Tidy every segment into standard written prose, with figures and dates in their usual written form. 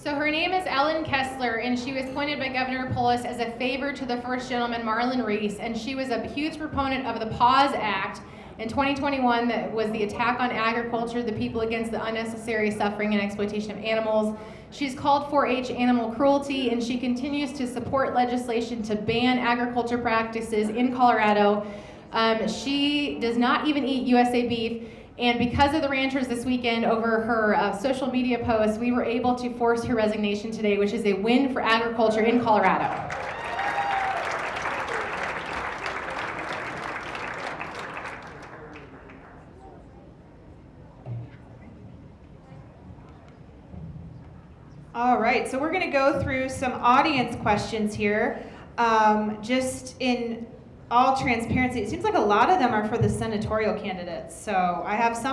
So her name is Ellen Kessler, and she was appointed by Governor Polis as a favor to the first gentleman, Marlon Reese, and she was a huge proponent of the PAWS Act in 2021 that was the attack on agriculture, the people against the unnecessary suffering and exploitation of animals. She's called 4-H animal cruelty, and she continues to support legislation to ban agriculture practices in Colorado. She does not even eat USA beef. And because of the ranchers this weekend over her social media posts, we were able to force her resignation today, which is a win for agriculture in Colorado. All right, so we're going to go through some audience questions here. Just in all transparency, it seems like a lot of them are for the senatorial candidates. So I have a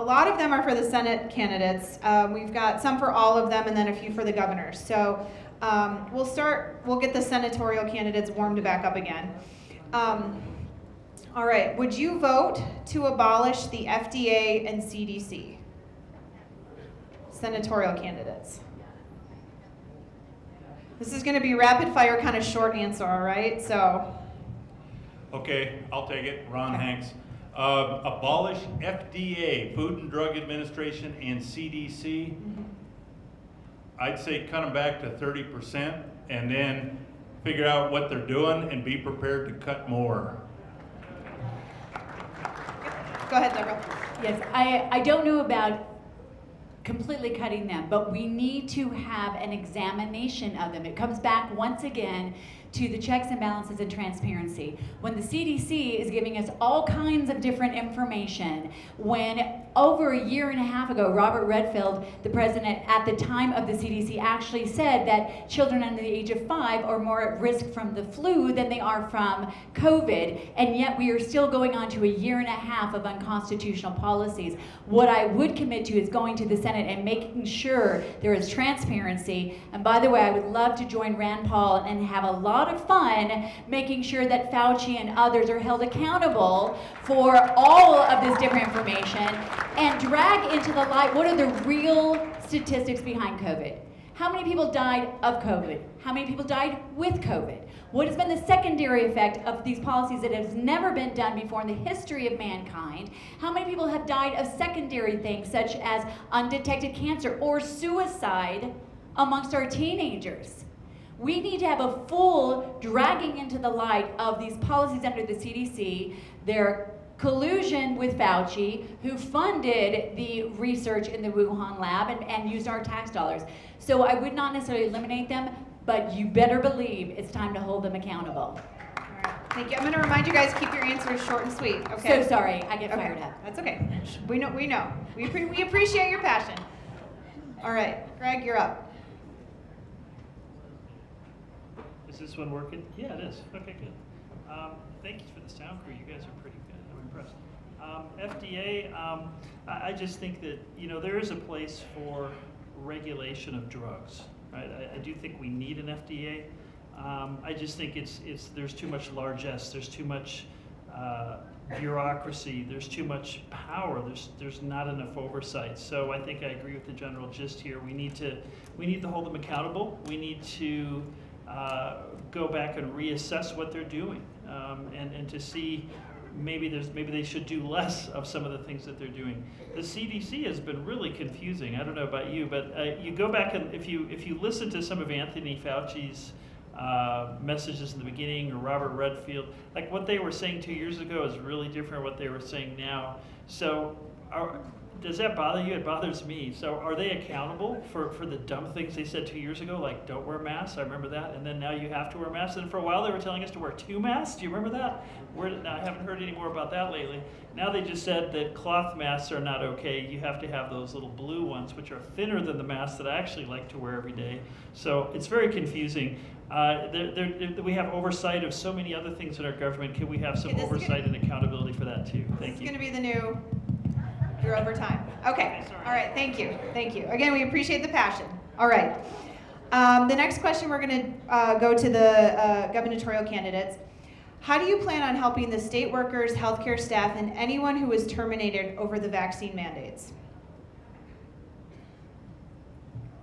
lot of them are for the Senate candidates. We've got some for all of them and then a few for the governors. So we'll get the senatorial candidates warmed back up again. All right, would you vote to abolish the FDA and CDC? Senatorial candidates. This is going to be rapid fire, kind of short answer, all right? So. Okay, I'll take it. Ron Okay. Hanks. Abolish FDA, Food and Drug Administration, and CDC. Mm-hmm. I'd say cut them back to 30% and then figure out what they're doing and be prepared to cut more. Go ahead, Deborah. Yes, I don't know about completely cutting them, but we need to have an examination of them. It comes back once again to the checks and balances and transparency. When the CDC is giving us all kinds of different information, when over a year and a half ago, Robert Redfield, the president at the time of the CDC, actually said that children under the age of 5 are more at risk from the flu than they are from COVID, and yet we are still going on to a year and a half of unconstitutional policies. What I would commit to is going to the Senate and making sure there is transparency. And by the way, I would love to join Rand Paul and have a lot of fun making sure that Fauci and others are held accountable for all of this different information and drag into the light what are the real statistics behind COVID. How many people died of COVID? How many people died with COVID? What has been the secondary effect of these policies that has never been done before in the history of mankind? How many people have died of secondary things such as undetected cancer or suicide amongst our teenagers? We need to have a full dragging into the light of these policies under the CDC, their collusion with Fauci, who funded the research in the Wuhan lab and used our tax dollars. So I would not necessarily eliminate them, but you better believe it's time to hold them accountable. All right, thank you. I'm going to remind you guys, keep your answers short and sweet. Okay. So sorry, I get fired up. That's okay. We know. We appreciate your passion. All right, Greg, you're up. Is this one working? Yeah, it is. Okay, good. Thank you for the sound crew. You guys are pretty good. I'm impressed. FDA, I just think that, there is a place for regulation of drugs, right? I do think we need an FDA. I just think there's too much largesse. There's too much bureaucracy. There's too much power. There's not enough oversight. So I think I agree with the general gist here. We need to hold them accountable. We need to go back and reassess what they're doing, and to see maybe they should do less of some of the things that they're doing. The CDC has been really confusing. I don't know about you, but you go back and if you listen to some of Anthony Fauci's messages in the beginning, or Robert Redfield, like what they were saying 2 years ago is really different from what they were saying now. So does that bother you? It bothers me. So are they accountable for the dumb things they said 2 years ago, like don't wear masks? I remember that. And then now you have to wear masks. And for a while they were telling us to wear 2 masks. Do you remember that? I haven't heard any more about that lately. Now they just said that cloth masks are not okay. You have to have those little blue ones, which are thinner than the masks that I actually like to wear every day. So it's very confusing. We have oversight of so many other things in our government. Can we have some oversight and accountability for that too? Thank you. This is going to be the new. You're over time. Okay. All right. Thank you. Again, we appreciate the passion. All right. The next question, we're going to go to the gubernatorial candidates. How do you plan on helping the state workers, healthcare staff, and anyone who was terminated over the vaccine mandates?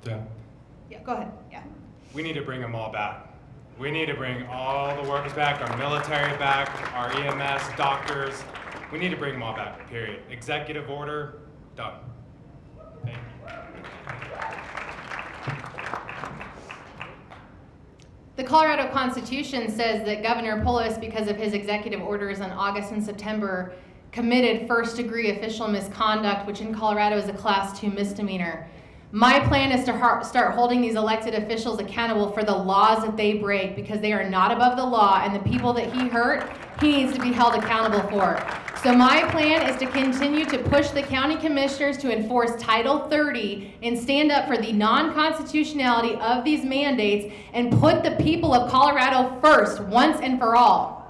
Yeah. Yeah, go ahead, yeah. We need to bring them all back. We need to bring all the workers back, our military back, our EMS, doctors. We need to bring them all back, period. Executive order, done. Thank you. The Colorado Constitution says that Governor Polis, because of his executive orders in August and September, committed first-degree official misconduct, which in Colorado is a Class 2 misdemeanor. My plan is to start holding these elected officials accountable for the laws that they break, because they are not above the law, and the people that he hurt, he needs to be held accountable for. So my plan is to continue to push the county commissioners to enforce Title 30 and stand up for the non-constitutionality of these mandates and put the people of Colorado first, once and for all.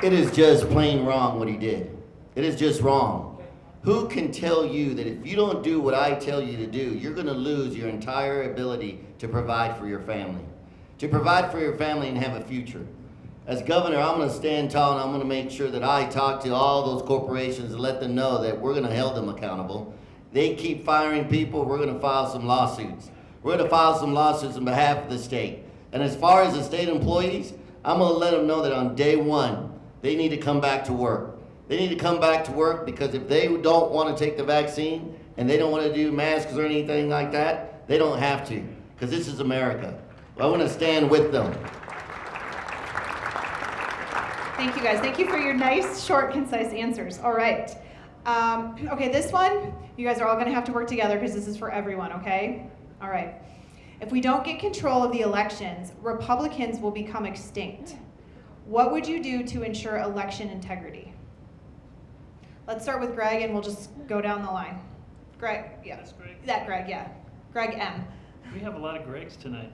It is just plain wrong what he did. It is just wrong. Who can tell you that if you don't do what I tell you to do, you're going to lose your entire ability to provide for your family? To provide for your family and have a future. As governor, I'm going to stand tall and I'm going to make sure that I talk to all those corporations and let them know that we're going to hold them accountable. They keep firing people, we're going to file some lawsuits. We're going to file some lawsuits on behalf of the state. And as far as the state employees, I'm going to let them know that on day one, they need to come back to work. They need to come back to work, because if they don't want to take the vaccine and they don't want to do masks or anything like that, they don't have to, because this is America. I want to stand with them. Thank you, guys. Thank you for your nice, short, concise answers. All right. Okay, this one, you guys are all going to have to work together, because this is for everyone, okay? All right. If we don't get control of the elections, Republicans will become extinct. What would you do to ensure election integrity? Let's start with Greg, and we'll just go down the line. Greg, yeah. That's Greg. That Greg, yeah. Greg M. We have a lot of Gregs tonight.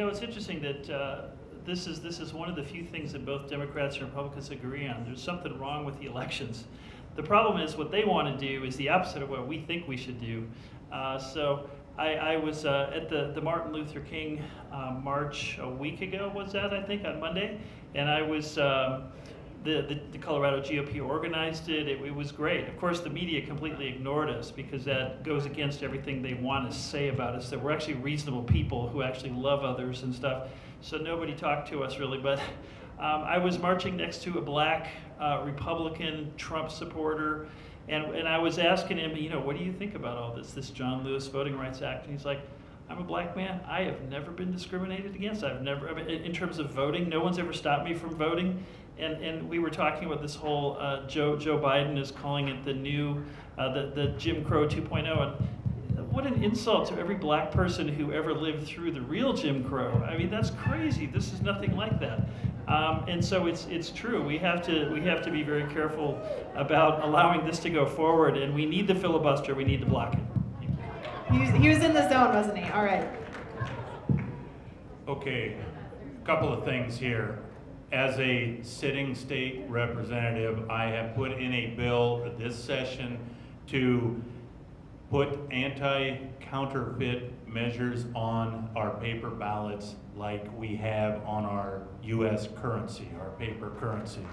It's interesting that this is one of the few things that both Democrats and Republicans agree on. There's something wrong with the elections. The problem is what they want to do is the opposite of what we think we should do. So I was at the Martin Luther King march a week ago, was that, I think, on Monday? And I was, the Colorado GOP organized it. It was great. Of course, the media completely ignored us, because that goes against everything they want to say about us, that we're actually reasonable people who actually love others and stuff. So nobody talked to us really, but I was marching next to a black Republican Trump supporter, and I was asking him, what do you think about all this John Lewis Voting Rights Act? And he's like, I'm a black man. I have never been discriminated against. In terms of voting, no one's ever stopped me from voting. And we were talking about this whole Joe Biden is calling it the new, the Jim Crow 2.0. And what an insult to every black person who ever lived through the real Jim Crow. I mean, that's crazy. This is nothing like that. And so it's true. We have to be very careful about allowing this to go forward. And we need the filibuster. We need to block it. He was in the zone, wasn't he? All right. Okay, a couple of things here. As a sitting state representative, I have put in a bill this session to put anti-counterfeit measures on our paper ballots like we have on our U.S. currency, our paper currency.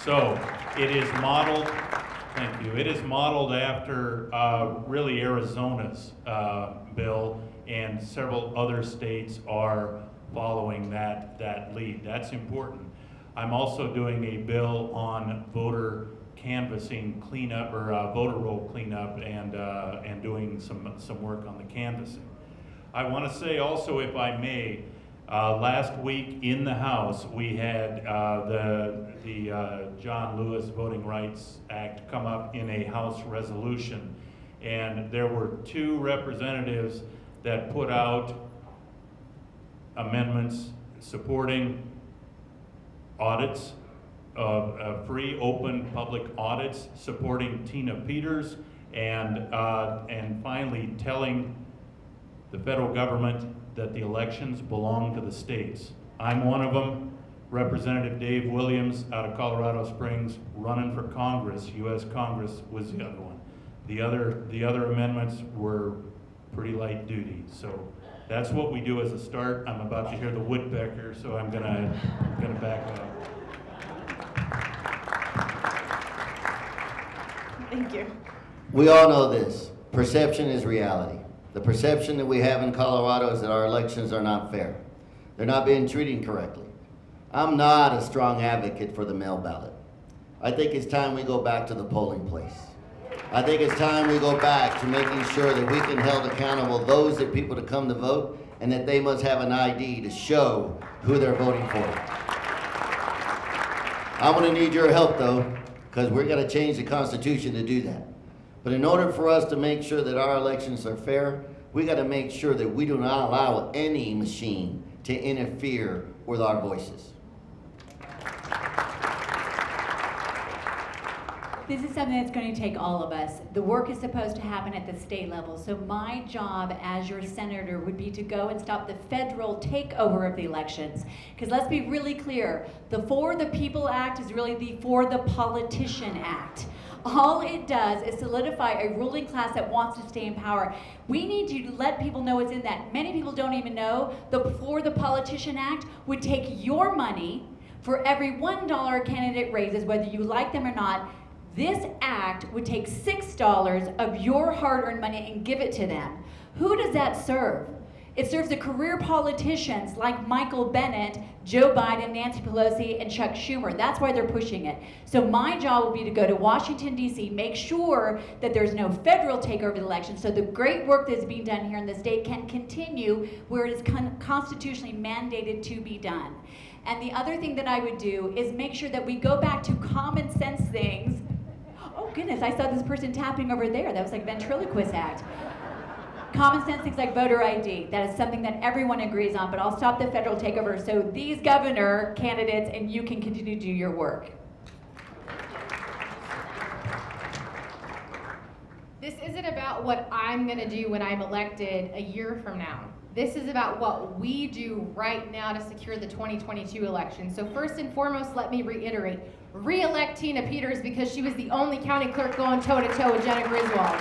So it is modeled, thank you, it is modeled after really Arizona's bill, and several other states are following that lead. That's important. I'm also doing a bill on voter canvassing cleanup, or voter roll cleanup, and doing some work on the canvassing. I want to say also, if I may, last week in the House we had the John Lewis Voting Rights Act come up in a House resolution, and there were 2 representatives that put out amendments supporting audits, free, open, public audits, supporting Tina Peters, and finally telling the federal government that the elections belong to the states. I'm one of them. Representative Dave Williams out of Colorado Springs, running for Congress, U.S. Congress, was the other one. The other amendments were pretty light duty. So that's what we do as a start. I'm about to hear the woodpecker, so I'm gonna back up. Thank you. We all know this. Perception is reality. The perception that we have in Colorado is that our elections are not fair. They're not being treated correctly. I'm not a strong advocate for the mail ballot. I think it's time we go back to the polling place. I think it's time we go back to making sure that we can hold accountable those that people to come to vote, and that they must have an ID to show who they're voting for. I'm gonna need your help though, because we're gonna change the Constitution to do that. But in order for us to make sure that our elections are fair, we gotta make sure that we do not allow any machine to interfere with our voices. This is something that's going to take all of us. The work is supposed to happen at the state level. So my job as your senator would be to go and stop the federal takeover of the elections. Because let's be really clear, the For the People Act is really the For the Politician Act. All it does is solidify a ruling class that wants to stay in power. We need to let people know what's in that. Many people don't even know the For the Politician Act would take your money for every $1 a candidate raises, whether you like them or not. This act would take $6 of your hard-earned money and give it to them. Who does that serve? It serves the career politicians like Michael Bennet, Joe Biden, Nancy Pelosi, and Chuck Schumer. That's why they're pushing it. So my job will be to go to Washington, D.C., make sure that there's no federal takeover of the election, so the great work that's being done here in the state can continue where it is constitutionally mandated to be done. And the other thing that I would do is make sure that we go back to common sense things. Oh goodness, I saw this person tapping over there. That was like a ventriloquist act. Common sense things like voter ID. That is something that everyone agrees on, but I'll stop the federal takeover so these governor candidates and you can continue to do your work. This isn't about what I'm going to do when I'm elected a year from now. This is about what we do right now to secure the 2022 election. So first and foremost, let me reiterate, re-elect Tina Peters because she was the only county clerk going toe-to-toe with Jenna Griswold.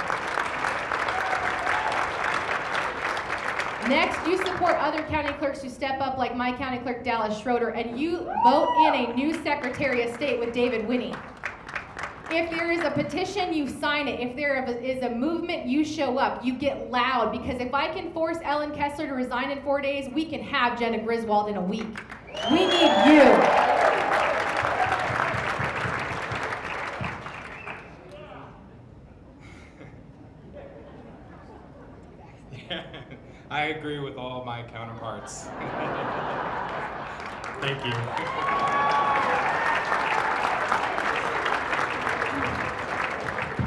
Next, you support other county clerks who step up like my county clerk Dallas Schroeder, and you vote in a new Secretary of State with David Winnie. If there is a petition, you sign it. If there is a movement, you show up. You get loud, because if I can force Ellen Kessler to resign in 4 days, we can have Jenna Griswold in a week. We need you. I agree with all my counterparts. Thank you.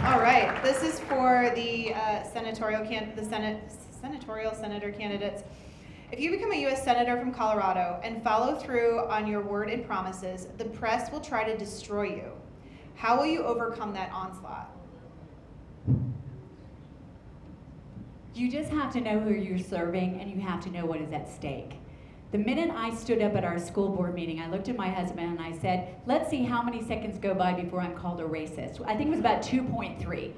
All right, this is for the senatorial senator candidates. If you become a U.S. Senator from Colorado and follow through on your word and promises, the press will try to destroy you. How will you overcome that onslaught? You just have to know who you're serving, and you have to know what is at stake. The minute I stood up at our school board meeting, I looked at my husband and I said, let's see how many seconds go by before I'm called a racist. I think it was about 2.3.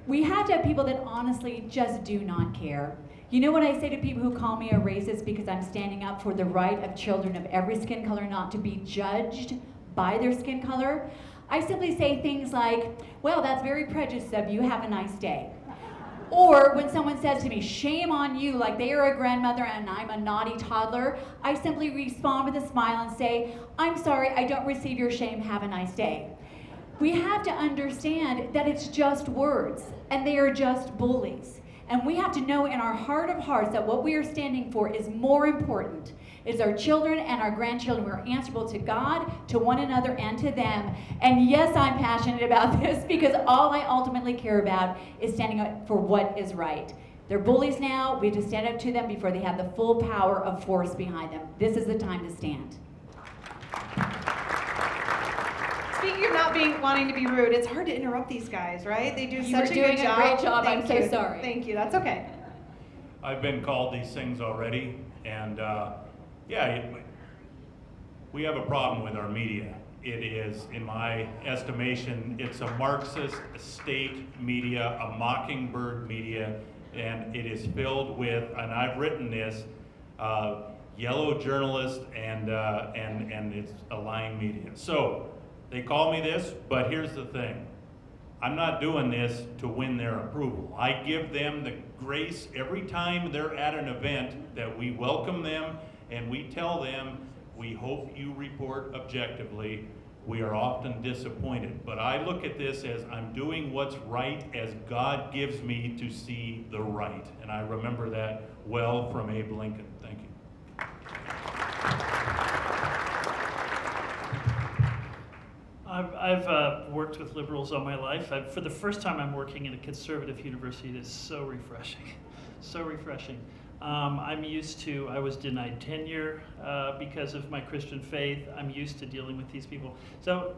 We have to have people that honestly just do not care. You know what I say to people who call me a racist because I'm standing up for the right of children of every skin color not to be judged by their skin color? I simply say things like, well, that's very prejudiced of you, have a nice day. Or when someone says to me, shame on you, like they are a grandmother and I'm a naughty toddler, I simply respond with a smile and say, I'm sorry, I don't receive your shame, have a nice day. We have to understand that it's just words, and they are just bullies. And we have to know in our heart of hearts that what we are standing for is more important. It's our children and our grandchildren. We're answerable to God, to one another, and to them. And yes, I'm passionate about this because all I ultimately care about is standing up for what is right. They're bullies now. We have to stand up to them before they have the full power of force behind them. This is the time to stand. Speaking of not wanting to be rude, it's hard to interrupt these guys, right? They do You such were a doing good a job. great job. Thank I'm so you. sorry. Thank you. That's okay. I've been called these things already, and we have a problem with our media. It is, in my estimation, it's a Marxist state media, a mockingbird media, and it is filled with, and I've written this, yellow journalists and it's a lying media. So they call me this, but here's the thing. I'm not doing this to win their approval. I give them the grace every time they're at an event that we welcome them and we tell them, we hope you report objectively. We are often disappointed, but I look at this as I'm doing what's right as God gives me to see the right. And I remember that well from Abe Lincoln. Thank you. I've worked with liberals all my life. For the first time, I'm working in a conservative university. It is so refreshing, so refreshing. I was denied tenure because of my Christian faith. I'm used to dealing with these people. So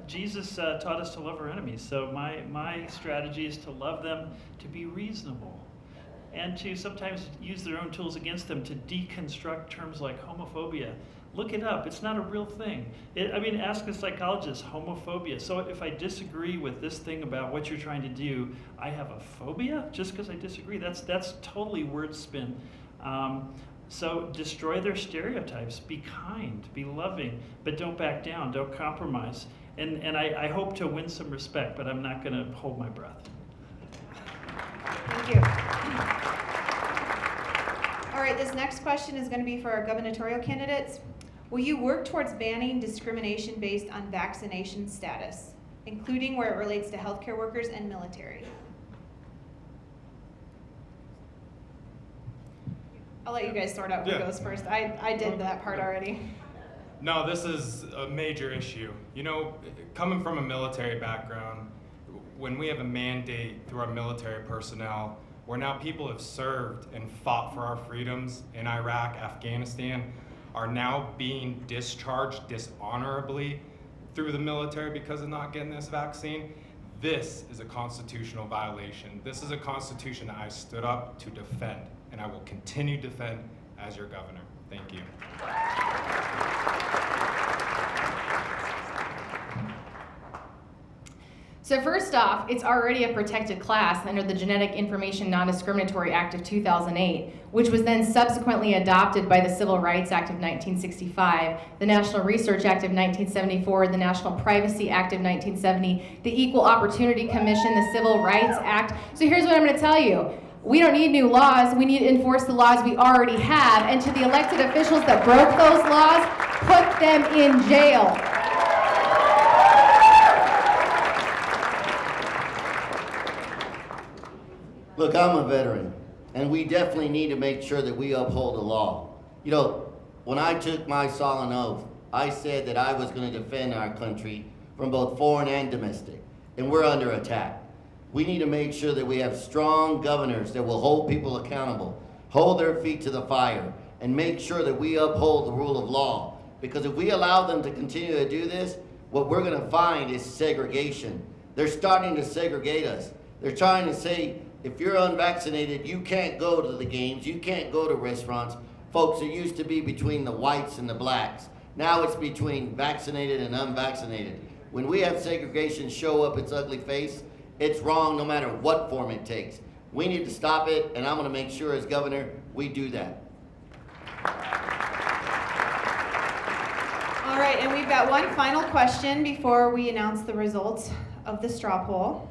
Jesus taught us to love our enemies. So my strategy is to love them, to be reasonable, and to sometimes use their own tools against them to deconstruct terms like homophobia. Look it up. It's not a real thing. Ask a psychologist, homophobia. So if I disagree with this thing about what you're trying to do, I have a phobia just because I disagree. That's totally word spin. So destroy their stereotypes. Be kind, be loving, but don't back down, don't compromise. And I hope to win some respect, but I'm not going to hold my breath. Thank you. All right, this next question is going to be for our gubernatorial candidates. Will you work towards banning discrimination based on vaccination status, including where it relates to healthcare workers and military? I'll let you guys sort out who goes first. I did that part already. No, this is a major issue. You know, coming from a military background, when we have a mandate through our military personnel, where now people have served and fought for our freedoms in Iraq, Afghanistan, are now being discharged dishonorably through the military because of not getting this vaccine. This is a constitutional violation. This is a constitution that I stood up to defend, and I will continue to defend as your governor. Thank you. So first off, it's already a protected class under the Genetic Information Non-Discriminatory Act of 2008, which was then subsequently adopted by the Civil Rights Act of 1965, the National Research Act of 1974, the National Privacy Act of 1970, the Equal Opportunity Commission, the Civil Rights Act. So here's what I'm going to tell you. We don't need new laws. We need to enforce the laws we already have. And to the elected officials that broke those laws, put them in jail. Look, I'm a veteran, and we definitely need to make sure that we uphold the law. You know, when I took my solemn oath, I said that I was going to defend our country from both foreign and domestic, and we're under attack. We need to make sure that we have strong governors that will hold people accountable, hold their feet to the fire, and make sure that we uphold the rule of law. Because if we allow them to continue to do this, what we're going to find is segregation. They're starting to segregate us. They're trying to say, if you're unvaccinated, you can't go to the games, you can't go to restaurants. Folks, it used to be between the whites and the blacks. Now it's between vaccinated and unvaccinated. When we have segregation show up its ugly face, it's wrong no matter what form it takes. We need to stop it, and I'm going to make sure as governor we do that. All right, and we've got one final question before we announce the results of the straw poll.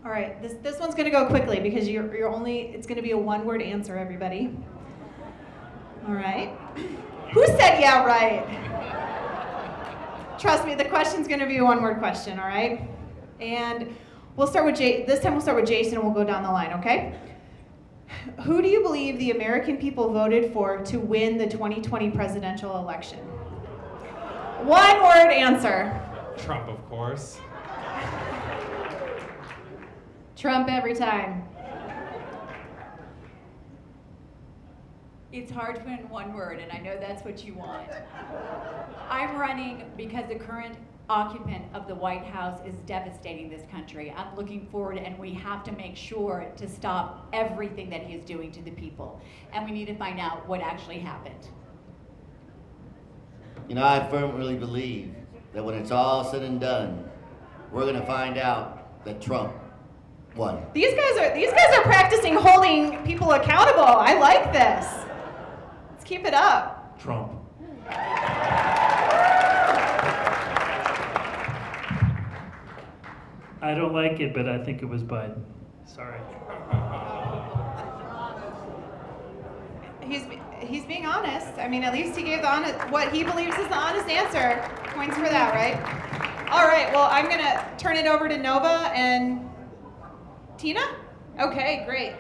All right, this one's going to go quickly because it's going to be a one-word answer, everybody. All right. Who said yeah, right? Trust me, the question's going to be a one-word question, all right? And we'll start with this time we'll start with Jason and we'll go down the line, okay? Who do you believe the American people voted for to win the 2020 presidential election? One-word answer. Trump, of course. Trump every time. It's hard to put in one word, and I know that's what you want. I'm running because the current occupant of the White House is devastating this country. I'm looking forward, and we have to make sure to stop everything that he is doing to the people. And we need to find out what actually happened. You know, I firmly believe that when it's all said and done, we're going to find out that Trump won. These guys are practicing holding people accountable. I like this. Let's keep it up. Trump. I don't like it, but I think it was Biden. Sorry. He's being honest. I mean, at least he gave the honest, what he believes is the honest answer. Points for that, right? All right, well, I'm gonna turn it over to Nova and Tina? Okay, great.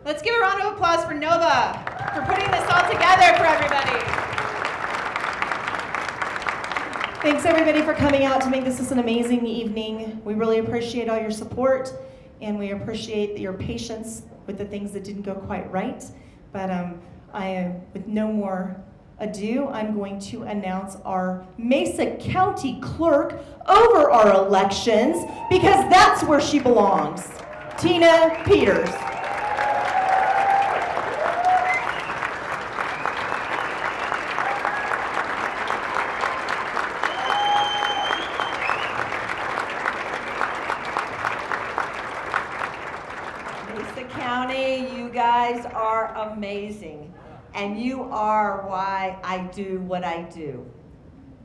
Let's give a round of applause for Nova for putting this all together for everybody. Thanks everybody for coming out to make this an amazing evening. We really appreciate all your support and we appreciate your patience with the things that didn't go quite right. But with no more ado, I'm going to announce our Mesa County Clerk over our elections because that's where she belongs. Tina Peters. Mesa County, you guys are amazing. And you are why I do what I do.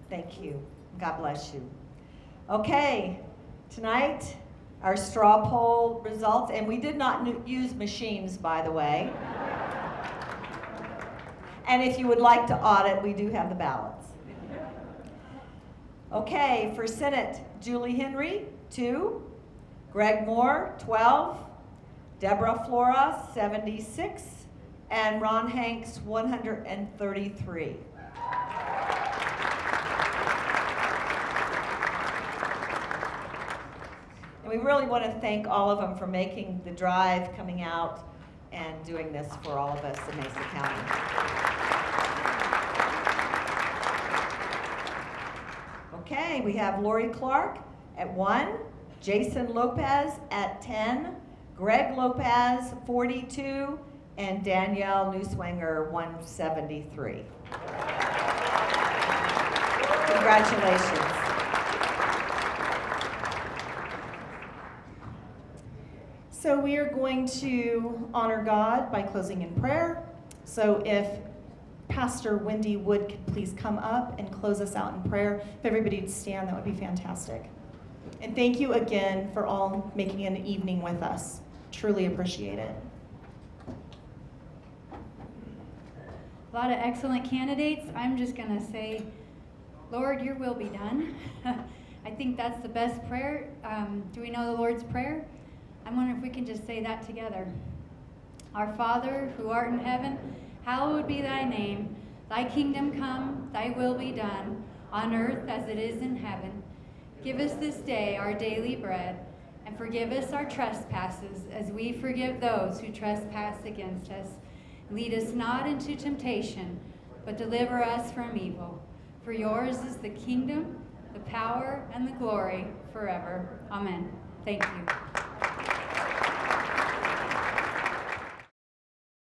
Thank you. God bless you. Okay, tonight, our straw poll results, and we did not use machines, by the way. And if you would like to audit, we do have the ballots. Okay, for Senate, Julie Henry, 2. Greg Moore, 12. Deborah Flora, 76. And Ron Hanks, 133. And we really want to thank all of them for making the drive, coming out, and doing this for all of us in Mesa County. Okay, we have Lori Clark at 1, Jason Lopez at 10, Greg Lopez, 42, and Danielle Newswanger, 173. Congratulations. So we are going to honor God by closing in prayer. So if Pastor Wendy Wood could please come up and close us out in prayer. If everybody would stand, that would be fantastic. And thank you again for all making an evening with us. Truly appreciate it. A lot of excellent candidates. I'm just going to say, Lord, your will be done. I think that's the best prayer. Do we know the Lord's Prayer? I'm wondering if we can just say that together. Our Father, who art in heaven, hallowed be thy name. Thy kingdom come, thy will be done, on earth as it is in heaven. Give us this day our daily bread, and forgive us our trespasses as we forgive those who trespass against us. Lead us not into temptation, but deliver us from evil. For yours is the kingdom, the power, and the glory forever. Amen. Thank you.